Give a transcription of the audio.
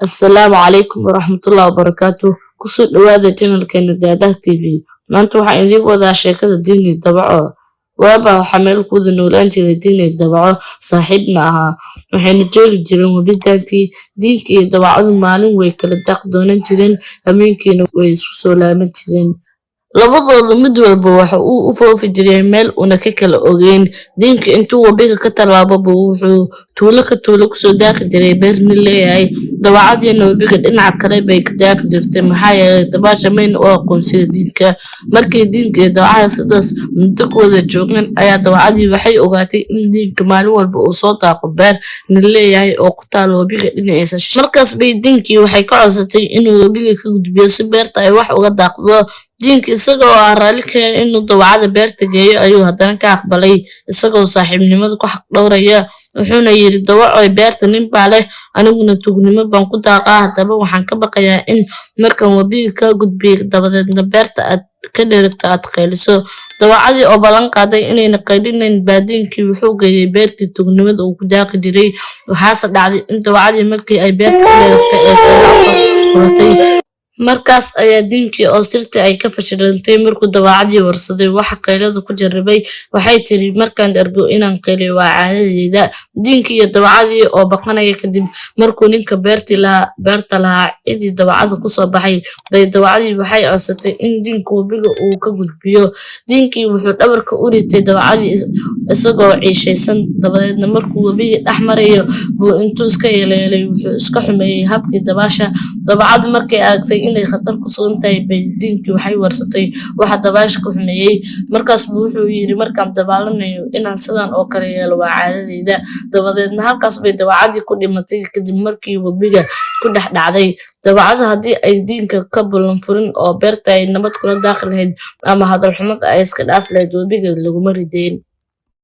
Asalaamu calaykum waraxmatullaahi wabarakaatuh. Kusoo dhawaada channelkeena Daadaha TV. Maanta waxaan idiin wadaa sheekada Diin iyo Dabaco. Waaba waxaa meel ku wada noolaan jiray Diin iyo Dabaco, saaxiibna ahaa. Waxayna joogi jireen webitaantii. Diinka iyo Dabacadu maalin way kala daaq doonan jireen, habeenkiina way isku soo laaban jireen. Labadooda mid walba waxa uu u foofi jiray meel una ka kala ogeyn. Diinka intuu wabiga ka tallaababa wuxuu tuulo kusoo daaqi jiray beer nin leeyahay. Dabacadiina wabiga dhinaca kale bay ka daaqi jirtay maxaa yeelay dabaasha mayna u aqoon sida diinka. Markii diinka iyo dabacada sidaas muddo ku wada joogeen ayaa dabacadii waxay ogaatay in diinka maalin walba uu soo daaqo beer nin leeyahay oo ku taalo wabiga dhinaciisa. Markaas bay diinkii waxay ka codsatay inuu wabiga ka gudbiyo si beerta ay wax uga daaqdo. Diinka isagoo ah raalli keenay inuu dabacada beerta geeyo ayuu haddana ka aqbalay isagoo saaxiibnimada ku xaq dhowraya. Wuxuuna yidhi dabacoy beerta nin baa leh aniguna tuugnimo baan ku daaqaa, haddaba waxaan ka baqayaa in markaan wabiga ka gudbiyo dabadeedna beerta aad ka dheragto aad qayliso. Dabacadii oo ballan qaaday inayna qaylinayn baa diinkii wuxuu geeyay beertii tuugnimada uu ku daaqi jiray. Waxaase dhacday in dabacadii markii ay beerta ka dheragtay ee qaylo furatay. Markaas ayaa diinkii oo sirtii ay ka fashilantay markuu dabacadii warsaday waxa qaylada ku jarribay. Waxay tiri markaan argo inaan qayliyo waa caadadeyda. Diinkii iyo dabacadii oo baqanaya kadib markuu ninka beerta lahaa cidii dabacada kusoo baxay bay dabacadii waxay codsatay in diinka wabiga uu ka gudbiyo. Diinkii wuxuu dhabarka u ritay dabacadii isagoo ciishaysan. Dabadeedna markuu wabiga dhex marayo buu intuu iska yeeleelay wuxuu iska xumeeyay habkii dabaasha. Dabacadu markay aragtay inay khatar ku sugan tahay bay diinkii waxay warsatay waxa dabaasha ku xumeeyay. Markaas buu wuxuu yidhi markaan dabaalanayo inaan sidan oo kale yeelo waa caadadeyda. Dabadeedna halkaas bay dabacadii ku dhimatay kadib markii wabiga ku dhex dhacday. Dabacadu haddii ay diinka ka ballan furin oo beerta ay nabad kula daaqi lahayd ama hadal xumad ay iska dhaaf lahayd wabiga laguma rideen.